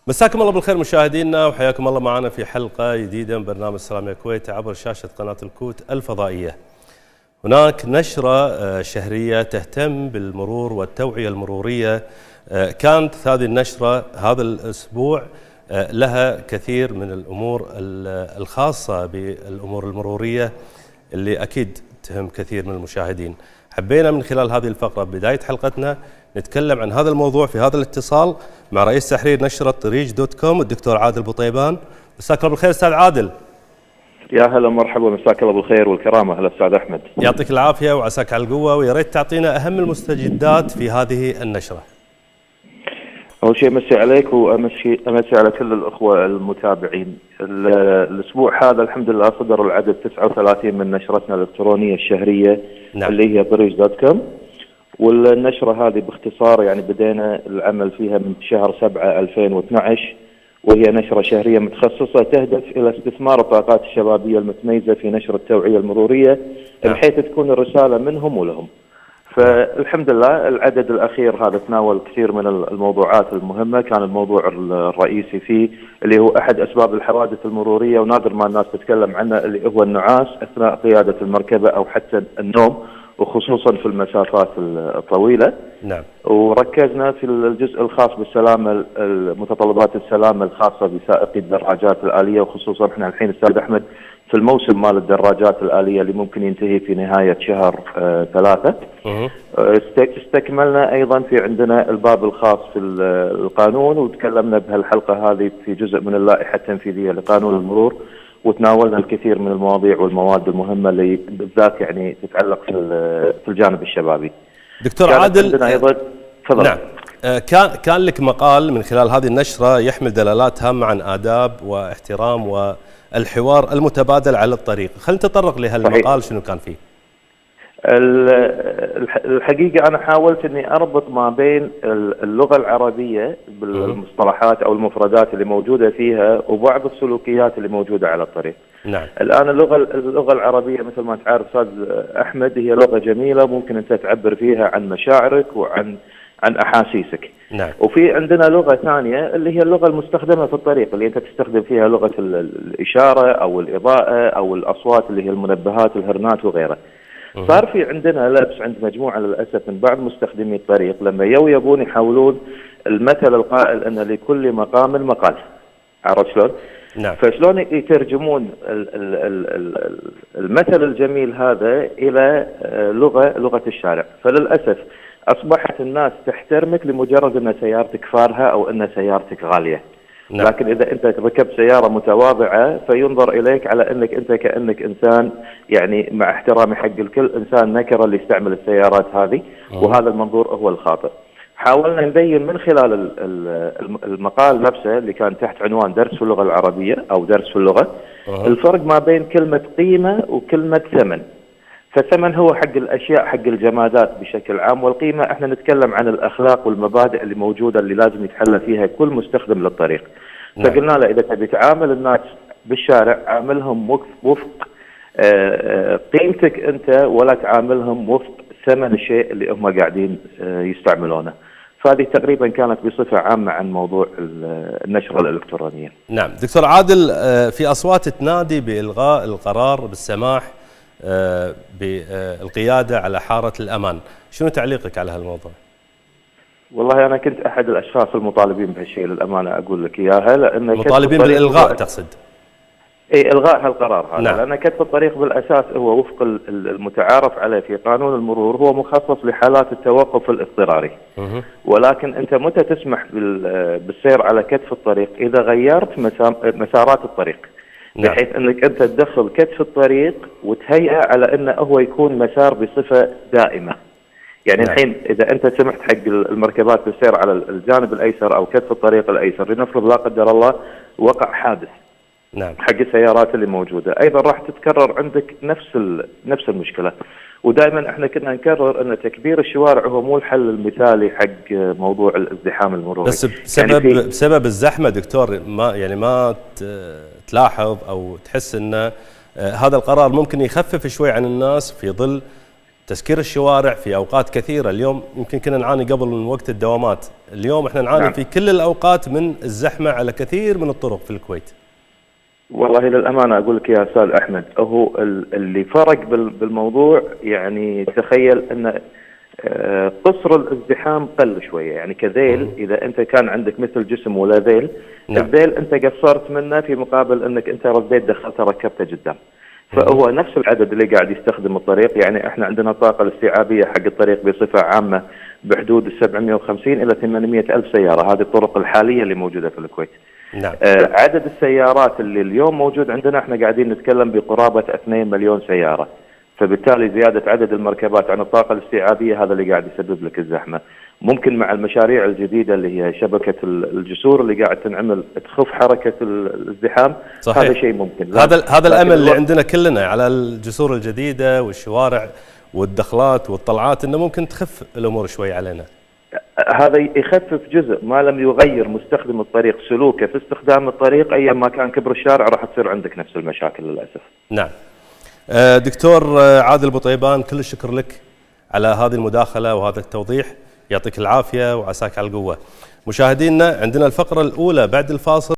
مساكم الله بالخير مشاهدينا، وحياكم الله معنا في حلقة جديدة من برنامج سلام يا كويت عبر شاشة قناة الكوت الفضائية. هناك نشرة شهرية تهتم بالمرور والتوعية المرورية. كانت هذه النشرة هذا الأسبوع لها كثير من الأمور الخاصة بالأمور المرورية اللي أكيد تهم كثير من المشاهدين. حبينا من خلال هذه الفقرة بداية حلقتنا نتكلم عن هذا الموضوع في هذا الاتصال مع رئيس تحرير نشرة طريج.com الدكتور عادل بطيبان. مساك الله بالخير استاذ عادل. يا هلا مرحبا، مساك الله بالخير والكرامة. هلا استاذ احمد، يعطيك العافية وعساك على القوة، ويا ريت تعطينا أهم المستجدات في هذه النشرة. أول شيء أمسي عليك وأمسي على كل الأخوة المتابعين. الأسبوع هذا الحمد لله صدر العدد 39 من نشرتنا الإلكترونية الشهرية. نعم. اللي هي طريج.com، والنشرة هذه باختصار يعني بدينا العمل فيها من شهر 7 2012، وهي نشرة شهرية متخصصة تهدف إلى استثمار الطاقات الشبابية المتميزة في نشر التوعية المرورية بحيث تكون الرسالة منهم ولهم. فالحمد لله العدد الأخير هذا تناول كثير من الموضوعات المهمة. كان الموضوع الرئيسي فيه اللي هو أحد أسباب الحوادث المرورية ونادر ما الناس تتكلم عنه، اللي هو النعاس أثناء قيادة المركبة أو حتى النوم، وخصوصا في المسافات الطويلة. نعم. وركزنا في الجزء الخاص بالسلامة، متطلبات السلامة الخاصة بسائقي الدراجات الآلية، وخصوصا احنا الحين استاذ أحمد في الموسم مال الدراجات الآلية اللي ممكن ينتهي في نهاية شهر 3. استكملنا أيضا في عندنا الباب الخاص في القانون، وتكلمنا بهالحلقة هذه في جزء من اللائحة التنفيذية لقانون المرور، وتناولنا الكثير من المواضيع والمواد المهمة اللي بالذات يعني تتعلق في الجانب الشبابي. دكتور عادل أيضا تفضل. نعم. كان لك مقال من خلال هذه النشرة يحمل دلالات هامة عن آداب واحترام والحوار المتبادل على الطريق. خلينا نتطرق لهالمقال. شنو كان فيه؟ الحقيقة أنا حاولت أني أربط ما بين اللغة العربية بالمصطلحات أو المفردات اللي موجودة فيها وبعض السلوكيات اللي موجودة على الطريق. نعم. الآن اللغة العربية مثل ما تعرف أستاذ أحمد هي لغة جميلة، ممكن أنت تعبر فيها عن مشاعرك وعن أحاسيسك. نعم. وفي عندنا لغة ثانية اللي هي اللغة المستخدمة في الطريق، اللي أنت تستخدم فيها لغة الإشارة أو الإضاءة أو الأصوات اللي هي المنبهات الهرنات وغيرها. صار في عندنا لبس عند مجموعة للأسف من بعض مستخدمي الطريق لما يبون يحاولون المثل القائل أن لكل مقام مقال. عرفت شلون؟ نعم. فشلون يترجمون المثل الجميل هذا إلى لغة الشارع. فللأسف أصبحت الناس تحترمك لمجرد أن سيارتك فارهة أو أن سيارتك غالية. نعم. لكن إذا أنت ركبت سيارة متواضعة فينظر إليك على أنك أنت كأنك إنسان، يعني مع احترامي حق الكل، إنسان نكرة اللي يستعمل السيارات هذه. وهذا المنظور هو الخاطئ. حاولنا نبين من خلال المقال نفسه اللي كان تحت عنوان درس في اللغة العربية أو درس في اللغة، الفرق ما بين كلمة قيمة وكلمة ثمن. فالثمن هو حق الأشياء، حق الجمادات بشكل عام، والقيمة احنا نتكلم عن الأخلاق والمبادئ اللي موجودة اللي لازم يتحلى فيها كل مستخدم للطريق. نعم. فقلنا له إذا تبي تعامل الناس بالشارع عاملهم وفق قيمتك أنت، ولا تعاملهم وفق ثمن الشيء اللي هم قاعدين يستعملونه. فهذه تقريبا كانت بصفة عامة عن موضوع النشرة الإلكترونية. نعم. دكتور عادل، في أصوات تنادي بإلغاء القرار بالسماح بالقيادة على حارة الأمان. شنو تعليقك على هالموضوع؟ والله أنا كنت أحد الأشخاص المطالبين بهالشيء للأمانة، أقول لك إياها، لأن مطالبين بالإلغاء تقصد؟ إيه، إلغاء هالقرار هذا. نعم. لأن كتب الطريق بالأساس هو وفق المتعارف عليه في قانون المرور هو مخصص لحالات التوقف الاضطراري. ولكن أنت متى تسمح بالسير على كتف الطريق؟ إذا غيرت مسارات الطريق. نعم. بحيث أنك أنت تدخل كتف الطريق وتهيئه على أنه هو يكون مسار بصفة دائمة. يعني نعم. الحين إذا أنت سمحت حق المركبات بالسير على الجانب الأيسر أو كتف الطريق الأيسر، لنفرض لا قدر الله وقع حادث. نعم. حق السيارات اللي موجودة أيضا راح تتكرر عندك نفس المشكلة. ودائما احنا كنا نكرر ان تكبير الشوارع هو مو الحل المثالي حق موضوع الازدحام المروري. بس بسبب الزحمة دكتور، ما تلاحظ او تحس ان هذا القرار ممكن يخفف شوي عن الناس في ظل تسكير الشوارع في أوقات كثيرة. اليوم يمكن كنا نعاني قبل من وقت الدوامات، اليوم احنا نعاني في كل الأوقات من الزحمة على كثير من الطرق في الكويت. والله للأمانة أقول لك يا أستاذ أحمد، هو اللي فرق بالموضوع، يعني تخيل أن قصر الازدحام قل شوية. يعني كذيل إذا أنت كان عندك مثل جسم ولا ذيل، الذيل أنت قصرت منه في مقابل أنك أنت رديت دخلت ركبته قدام. فهو نفس العدد اللي قاعد يستخدم الطريق. يعني احنا عندنا الطاقة الاستيعابية حق الطريق بصفة عامة بحدود 750 إلى 800 ألف سيارة. هذه الطرق الحالية اللي موجودة في الكويت. نعم. عدد السيارات اللي اليوم موجود عندنا احنا قاعدين نتكلم بقرابة 2 مليون سيارة. فبالتالي زيادة عدد المركبات عن الطاقة الاستيعابية هذا اللي قاعد يسبب لك الزحمة. ممكن مع المشاريع الجديدة اللي هي شبكة الجسور اللي قاعد تنعمل تخف حركة الازدحام. صحيح. هذا شيء ممكن. هذا الأمل اللي عندنا كلنا على الجسور الجديدة والشوارع والدخلات والطلعات، إنه ممكن تخف الأمور شوي علينا. هذا يخفف جزء ما لم يغير مستخدم الطريق سلوكه في استخدام الطريق. أيام ما كان كبر الشارع راح تصير عندك نفس المشاكل للأسف. نعم. دكتور عادل بوطيبان، كل الشكر لك على هذه المداخلة وهذا التوضيح، يعطيك العافية وعساك على القوة. مشاهدينا، عندنا الفقرة الأولى بعد الفاصل.